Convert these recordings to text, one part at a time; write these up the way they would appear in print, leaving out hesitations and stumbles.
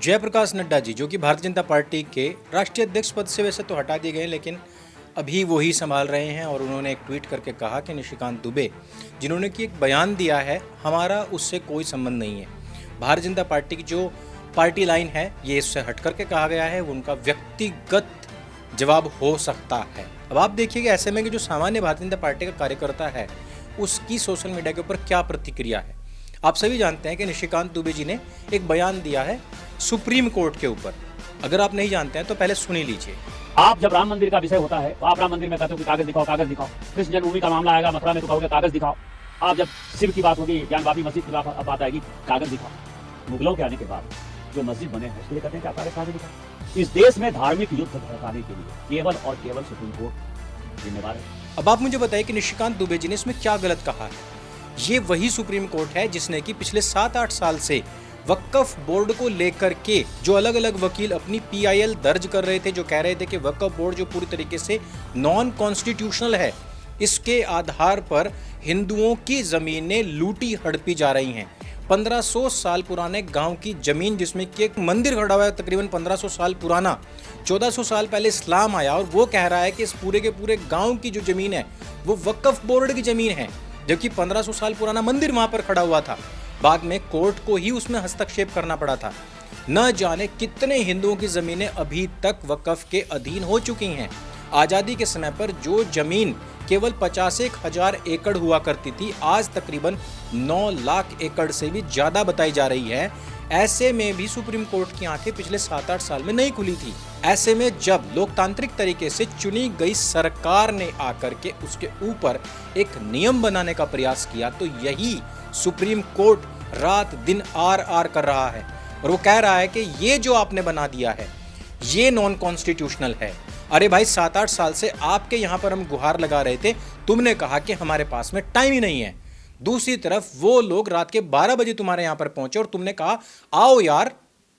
जयप्रकाश नड्डा जी, जो कि भारतीय जनता पार्टी के राष्ट्रीय अध्यक्ष पद से वैसे तो हटा दिए गए, लेकिन अभी वो ही संभाल रहे हैं। और उन्होंने एक ट्वीट करके कहा कि निशिकांत दुबे, जिन्होंने कि एक बयान दिया है, हमारा उससे कोई संबंध नहीं है। भारतीय जनता पार्टी की जो पार्टी लाइन है, ये इससे हट करके कहा गया है, वो उनका व्यक्तिगत जवाब हो सकता है। अब आप देखिएगा ऐसे में कि जो सामान्य भारतीय जनता पार्टी का कार्यकर्ता है, उसकी सोशल मीडिया के ऊपर क्या प्रतिक्रिया है। आप सभी जानते हैं कि निशिकांत दुबे जी ने एक बयान दिया है सुप्रीम कोर्ट के ऊपर। अगर आप नहीं जानते हैं तो पहले सुन ही लीजिए। आप जब राम मंदिर का विषय होता है तो आप राम मंदिर में कहते हो कि कागज दिखाओ, कागज दिखाओ। कृष्ण जन्मभूमि का मामला आएगा, मथुरा में तो कहोगे कागज दिखाओ। आप जब शिव की बात होगी, ज्ञान बाबी मस्जिद की बात आएगी, कागज दिखाओ। मुगलों के आने के बाद जो मस्जिद बने हैं उसके लिए कहते हैं कि आप कागज दिखाओ। इस देश में धार्मिक युद्ध भड़काने के लिए केवल और केवल सुप्रीम कोर्ट जिम्मेदार है। अब आप मुझे बताइए कि निशिकांत दुबे जी ने इसमें क्या गलत कहा है। ये वही सुप्रीम कोर्ट है जिसने कि पिछले 7-8 साल से वक्फ बोर्ड को लेकर के जो अलग अलग वकील अपनी पीआईएल दर्ज कर रहे थे, जो कह रहे थे कि वक्फ बोर्ड जो पूरी तरीके से नॉन कॉन्स्टिट्यूशनल है, इसके आधार पर हिंदुओं की जमीनें लूटी हड़पी जा रही हैं। 1500 साल पुराने गांव की जमीन, जिसमें कि एक मंदिर खड़ा हुआ है तकरीबन 1500 साल पुराना, 1400 साल पहले इस्लाम आया, और वो कह रहा है कि इस पूरे के पूरे गांव की जो जमीन है वो वक्फ बोर्ड की जमीन है, जबकि 1500 साल पुराना मंदिर वहां पर खड़ा हुआ था। बाद में कोर्ट को ही उसमें हस्तक्षेप करना पड़ा था। न जाने कितने हिंदुओं की जमीनें अभी तक वक्फ के अधीन हो चुकी हैं। आज़ादी के समय पर जो जमीन केवल 50,000 एकड़ हुआ करती थी, आज तकरीबन 9 लाख एकड़ से भी ज़्यादा बताई जा रही है। ऐसे में भी सुप्रीम कोर्ट की आंखें पिछले 7-8 साल में नहीं खुली थी। ऐसे में जब लोकतांत्रिक तरीके से चुनी गई सरकार ने आकर के उसके ऊपर एक नियम बनाने का प्रयास किया, तो यही सुप्रीम कोर्ट रात दिन आर कर रहा है और वो कह रहा है कि ये जो आपने बना दिया है ये नॉन कॉन्स्टिट्यूशनल है। अरे भाई, 7-8 साल से आपके यहाँ पर हम गुहार लगा रहे थे, तुमने कहा कि हमारे पास में टाइम ही नहीं है। दूसरी तरफ वो लोग रात के 12 बजे तुम्हारे यहाँ पर पहुंचे और तुमने कहा आओ यार,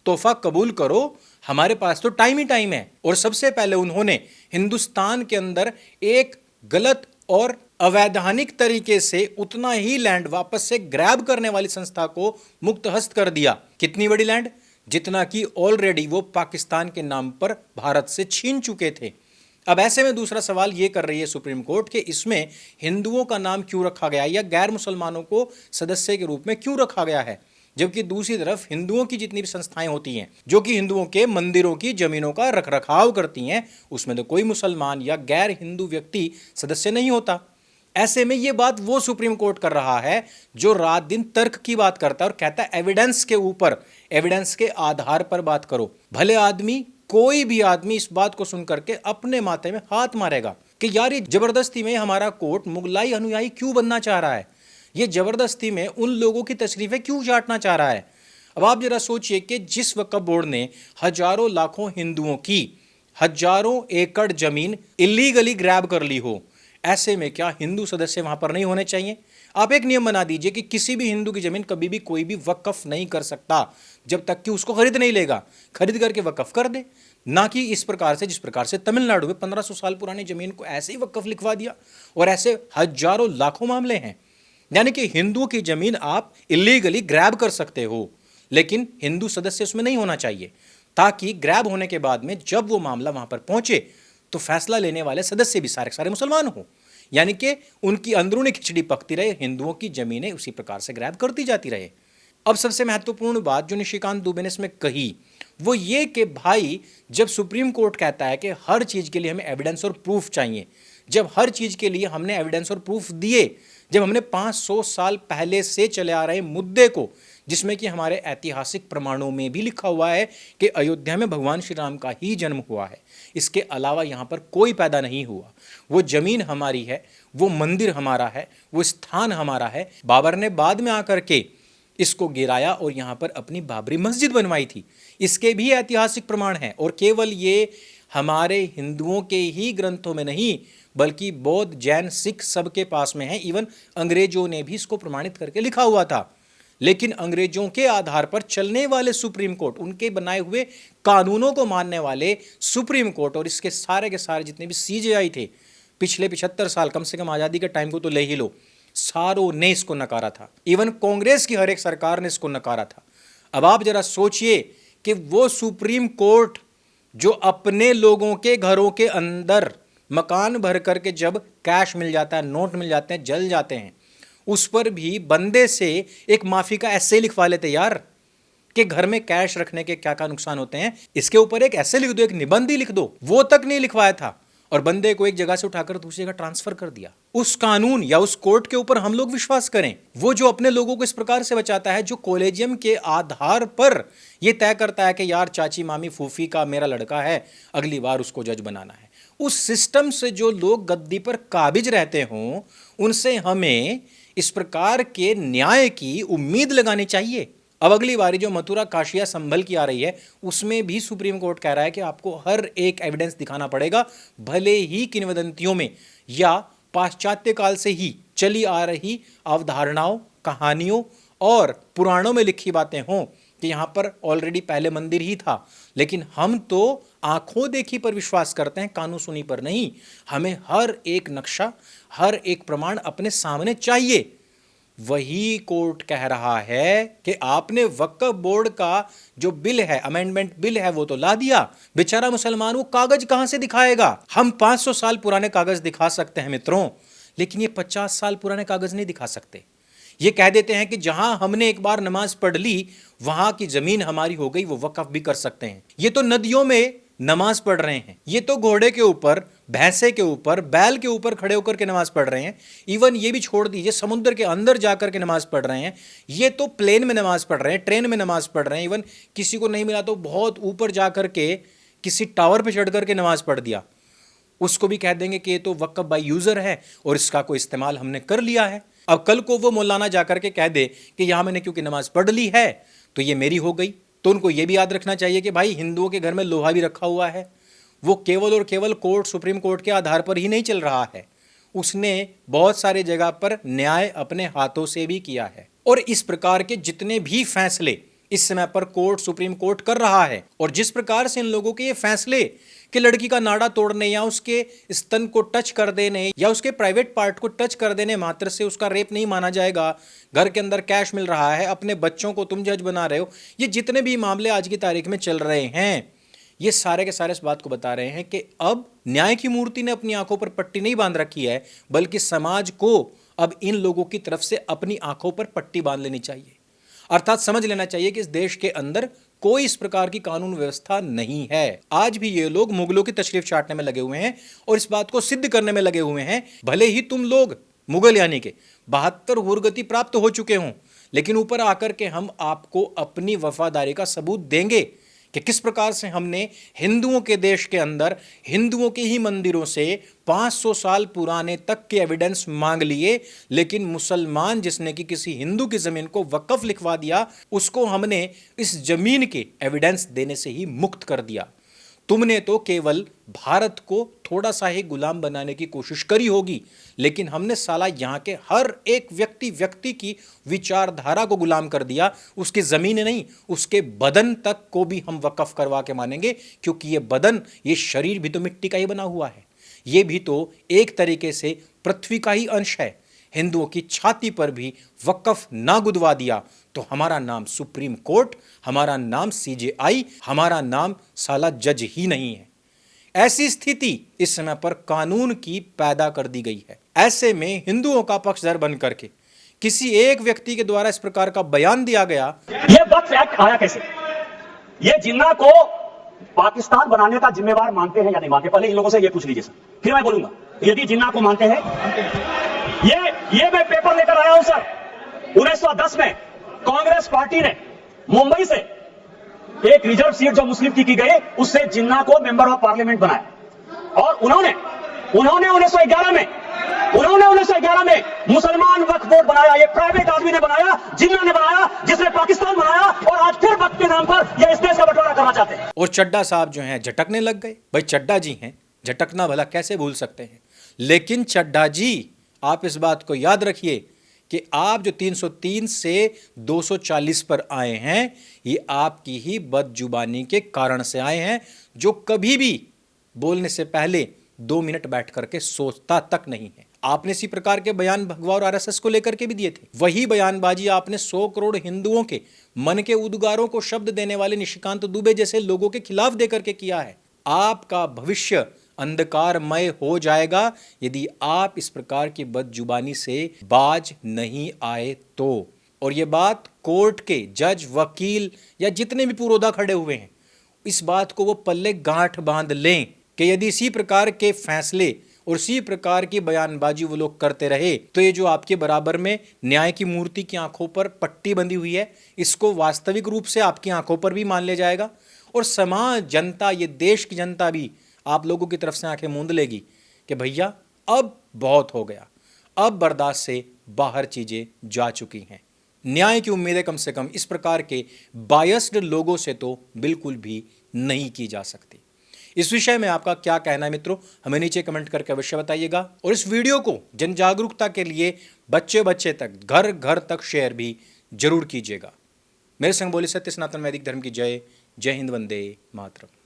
तोहफा कबूल करो, हमारे पास तो टाइम ही टाइम है। और सबसे पहले उन्होंने हिंदुस्तान के अंदर एक गलत और अवैधानिक तरीके से उतना ही लैंड वापस से ग्रैब करने वाली संस्था को मुक्त हस्त कर दिया। कितनी बड़ी लैंड, जितना कि ऑलरेडी वो पाकिस्तान के नाम पर भारत से छीन चुके थे। अब ऐसे में दूसरा सवाल ये कर रही है सुप्रीम कोर्ट कि इसमें हिंदुओं का नाम क्यों रखा गया या गैर मुसलमानों को सदस्य के रूप में क्यों रखा गया है, जबकि दूसरी तरफ हिंदुओं की जितनी भी संस्थाएं होती हैं जो कि हिंदुओं के मंदिरों की जमीनों का रखरखाव करती हैं, उसमें तो कोई मुसलमान या गैर हिंदू व्यक्ति सदस्य नहीं होता। ऐसे में ये बात वो सुप्रीम कोर्ट कर रहा है जो रात दिन तर्क की बात करता है और कहता है एविडेंस के ऊपर, एविडेंस के आधार पर बात करो। भले आदमी, कोई भी आदमी इस बात को सुन करके अपने माथे में हाथ मारेगा कि यार ये जबरदस्ती में हमारा कोर्ट मुगलाई अनुयायी क्यों बनना चाह रहा है, ये जबरदस्ती में उन लोगों की तशरीफें क्यों चाटना चाह रहा है। अब आप जरा सोचिए कि जिस वक्फ बोर्ड ने हजारों लाखों हिंदुओं की हजारों एकड़ जमीन इलीगली ग्रैब कर ली हो, ऐसे में क्या हिंदू सदस्य वहां पर नहीं होने चाहिए। आप एक नियम बना दीजिए कि किसी भी हिंदू की जमीन कभी भी कोई भी वक्फ नहीं कर सकता जब तक कि उसको खरीद नहीं लेगा। खरीद करके वक्फ कर दे, ना कि इस प्रकार से जिस प्रकार से तमिलनाडु में 1500 साल पुरानी जमीन को ऐसे ही वक्फ लिखवा दिया। और ऐसे हजारों लाखों मामले हैं। यानी कि हिंदुओं की जमीन आप इलीगली ग्रैब कर सकते हो, लेकिन हिंदू सदस्य उसमें नहीं होना चाहिए, ताकि ग्रैब होने के बाद में जब वो मामला वहां पर पहुंचे तो फैसला लेने वाले सदस्य भी सारे मुसलमान हो। यानी कि उनकी अंदरूनी खिचड़ी पकती रहे, हिंदुओं की जमीनें उसी प्रकार से ग्रैब करती जाती रहे। अब सबसे महत्वपूर्ण बात जो निशिकांत दुबे ने इसमें कही वो ये कि भाई, जब सुप्रीम कोर्ट कहता है कि हर चीज के लिए हमें एविडेंस और प्रूफ चाहिए, जब हर चीज के लिए हमने एविडेंस और प्रूफ दिए, जब हमने 500 साल पहले से चले आ रहे मुद्दे को, जिसमें कि हमारे ऐतिहासिक प्रमाणों में भी लिखा हुआ है कि अयोध्या में भगवान श्री राम का ही जन्म हुआ है, इसके अलावा यहाँ पर कोई पैदा नहीं हुआ, वो जमीन हमारी है, वो मंदिर हमारा है, वो स्थान हमारा है। बाबर ने बाद में आकर के इसको गिराया और यहाँ पर अपनी बाबरी मस्जिद बनवाई थी, इसके भी ऐतिहासिक प्रमाण हैं। और केवल ये हमारे हिंदुओं के ही ग्रंथों में नहीं, बल्कि बौद्ध, जैन, सिख सबके पास में है। इवन अंग्रेजों ने भी इसको प्रमाणित करके लिखा हुआ था। लेकिन अंग्रेजों के आधार पर चलने वाले सुप्रीम कोर्ट, उनके बनाए हुए कानूनों को मानने वाले सुप्रीम कोर्ट और इसके सारे के सारे जितने भी सीजेआई थे पिछले 75 साल, कम से कम आज़ादी के टाइम को तो ले ही लो, सारों ने इसको नकारा था। इवन कांग्रेस की हर एक सरकार ने इसको नकारा था। अब आप जरा सोचिए कि वो सुप्रीम कोर्ट जो अपने लोगों के घरों के अंदर मकान भर करके जब कैश मिल जाता है, नोट मिल जाते हैं, जल जाते हैं, उस पर भी बंदे से एक माफी का ऐसे लिखवा लेते यार कि घर में कैश रखने के क्या क्या नुकसान होते हैं, इसके ऊपर एक ऐसे लिख दो, एक निबंध ही लिख दो। वो तक नहीं लिखवाया था और बंदे को एक जगह से उठाकर दूसरी जगह ट्रांसफर कर दिया। उस कानून या उस कोर्ट के ऊपर हम लोग विश्वास करें, वो जो अपने लोगों को इस प्रकार से बचाता है, जो कॉलेजियम के आधार पर यह तय करता है कि यार चाची मामी फूफी का मेरा लड़का है, अगली बार उसको जज बनाना है। उस सिस्टम से जो लोग गद्दी पर काबिज रहते हों, उनसे हमें इस प्रकार के न्याय की उम्मीद लगानी चाहिए। अब अगली बारी जो मथुरा काशिया संभल की आ रही है, उसमें भी सुप्रीम कोर्ट कह रहा है कि आपको हर एक एविडेंस दिखाना पड़ेगा, भले ही किंवदंतियों में या पाश्चात्य काल से ही चली आ रही अवधारणाओं, कहानियों और पुराणों में लिखी बातें हों कि यहां पर ऑलरेडी पहले मंदिर ही था। लेकिन हम तो आंखों देखी पर विश्वास करते हैं, कानों सुनी पर नहीं। हमें हर एक नक्शा, हर एक प्रमाण अपने सामने चाहिए। वही कोर्ट कह रहा है कि आपने वक्फ बोर्ड का जो बिल है, अमेंडमेंट बिल है, वो तो ला दिया, बेचारा मुसलमान वो कागज कहां से दिखाएगा। हम 500 साल पुराने कागज दिखा सकते हैं मित्रों, लेकिन ये 50 साल पुराने कागज नहीं दिखा सकते। ये कह देते हैं कि जहां हमने एक बार नमाज पढ़ ली, वहां की जमीन हमारी हो गई, वो वक्फ भी कर सकते हैं। ये तो नदियों में नमाज पढ़ रहे हैं, ये तो घोड़े के ऊपर, भैंसे के ऊपर, बैल के ऊपर खड़े होकर के नमाज पढ़ रहे हैं। इवन ये भी छोड़ दीजिए, समुद्र के अंदर जाकर के नमाज पढ़ रहे हैं। ये तो प्लेन में नमाज पढ़ रहे हैं, ट्रेन में नमाज पढ़ रहे हैं। इवन किसी को नहीं मिला तो बहुत ऊपर जाकर के किसी टावर पर चढ़ करके नमाज पढ़ दिया, उसको भी कह देंगे कि ये तो वक्फ बाय यूजर है और इसका कोई इस्तेमाल हमने कर लिया है। अब कल को वो मौलाना जाकर के कह दे कि यहां मैंने क्योंकि नमाज पढ़ ली है तो ये मेरी हो गई, तो उनको ये भी याद रखना चाहिए कि भाई हिंदुओं के घर में लोहा भी रखा हुआ है। वो केवल और केवल कोर्ट, सुप्रीम कोर्ट के आधार पर ही नहीं चल रहा है, उसने बहुत सारे जगह पर न्याय अपने हाथों से भी किया है। और इस प्रकार के जितने भी फैसले इस समय पर कोर्ट, सुप्रीम कोर्ट कर रहा है, और जिस प्रकार से इन लोगों के ये फैसले कि लड़की का नाड़ा तोड़ने या उसके स्तन को टच कर देने या उसके प्राइवेट पार्ट को टच कर देने मात्र से उसका रेप नहीं माना जाएगा, घर के अंदर कैश मिल रहा है, अपने बच्चों को तुम जज बना रहे हो, ये जितने भी मामले आज की तारीख में चल रहे हैं, ये सारे के सारे इस बात को बता रहे हैं कि अब न्याय की मूर्ति ने अपनी आंखों पर पट्टी नहीं बांध रखी है, बल्कि समाज को अब इन लोगों की तरफ से अपनी आंखों पर पट्टी बांध लेनी चाहिए। अर्थात समझ लेना चाहिए कि इस देश के अंदर कोई इस प्रकार की कानून व्यवस्था नहीं है। आज भी ये लोग मुगलों की तशरीफ चाटने में लगे हुए हैं और इस बात को सिद्ध करने में लगे हुए हैं, भले ही तुम लोग मुगल यानी के 72 हुर्गति प्राप्त हो चुके हों, लेकिन ऊपर आकर के हम आपको अपनी वफादारी का सबूत देंगे कि किस प्रकार से हमने हिंदुओं के देश के अंदर हिंदुओं के ही मंदिरों से 500 साल पुराने तक के एविडेंस मांग लिए, लेकिन मुसलमान जिसने कि किसी हिंदू की जमीन को वक्फ लिखवा दिया, उसको हमने इस जमीन के एविडेंस देने से ही मुक्त कर दिया। तुमने तो केवल भारत को थोड़ा सा ही गुलाम बनाने की कोशिश करी होगी, लेकिन हमने साला यहाँ के हर एक व्यक्ति की विचारधारा को गुलाम कर दिया। उसकी जमीन नहीं, उसके बदन तक को भी हम वक्फ करवा के मानेंगे, क्योंकि ये बदन, ये शरीर भी तो मिट्टी का ही बना हुआ है, ये भी तो एक तरीके से पृथ्वी का ही अंश है। हिंदुओं की छाती पर भी वक्फ ना गुदवा दिया तो हमारा नाम सुप्रीम कोर्ट, हमारा नाम सीजेआई, हमारा नाम साला जज ही नहीं है। ऐसी स्थिति इस समय पर कानून की पैदा कर दी गई है। ऐसे में हिंदुओं का पक्षधर बन करके किसी एक व्यक्ति के द्वारा इस प्रकार का बयान दिया गया। ये वक्फ एक्ट आया कैसे? ये जिन्ना को पाकिस्तान बनाने का जिम्मेवार मानते हैं या नहीं मानते? पहले इन लोगों से ये पूछ लीजिए सर, फिर मैं बोलूंगा। यदि जिन्ना को मानते हैं, ये मैं पेपर लेकर आया हूं सर। 1910 में कांग्रेस पार्टी ने मुंबई से एक रिजर्व सीट जो मुस्लिम की गई, उससे जिन्ना को मेंबर ऑफ पार्लियामेंट बनाया। और उन्होंने 1911 में मुसलमान वक्फ बोर्ड बनाया। ये प्राइवेट आदमी ने बनाया, जिन्ना ने बनाया, जिसने पाकिस्तान बनाया, और आज फिर वक्फ के नाम पर ये इस देश का बंटवारा करना चाहते हैं। और चड्डा साहब जो हैं झटकने लग गए। भाई चड्डा जी हैं, झटकना भला कैसे भूल सकते हैं। लेकिन चड्डा जी, आप इस बात को याद रखिए कि आप जो 303 से 240 पर आए हैं, ये आपकी ही बदजुबानी के कारण से आए हैं, जो कभी भी बोलने से पहले 2 मिनट बैठ करके सोचता तक नहीं है। आपने इसी प्रकार के बयान भगवा और आरएसएस को लेकर के भी दिए थे। वही बयानबाजी आपने 100 करोड़ हिंदुओं के मन के उद्गारों को शब्द देने वाले निशिकांत दुबे जैसे लोगों के खिलाफ देकर के किया है। आपका भविष्य अंधकारमय हो जाएगा यदि आप इस प्रकार की बदजुबानी से बाज नहीं आए तो। और ये बात कोर्ट के जज, वकील या जितने भी पुरोधा खड़े हुए हैं, इस बात को वो पल्ले गांठ बांध लें कि यदि इसी प्रकार के फैसले और इसी प्रकार की बयानबाजी वो लोग करते रहे तो ये जो आपके बराबर में न्याय की मूर्ति की आंखों पर पट्टी बंधी हुई है, इसको वास्तविक रूप से आपकी आंखों पर भी मान लिया जाएगा और समाज, जनता, ये देश की जनता भी आप लोगों की तरफ से आंखें मूंद लेगी कि भैया अब बहुत हो गया, अब बर्दाश्त से बाहर चीजें जा चुकी हैं। न्याय की उम्मीदें कम से कम इस प्रकार के बायस्ड लोगों से तो बिल्कुल भी नहीं की जा सकती। इस विषय में आपका क्या कहना है मित्रों, हमें नीचे कमेंट करके अवश्य बताइएगा और इस वीडियो को जन जागरूकता के लिए बच्चे बच्चे तक, घर घर तक शेयर भी जरूर कीजिएगा। मेरे संग बोले सत्य सनातन वैदिक धर्म की जय। जय हिंद, वंदे मातरम।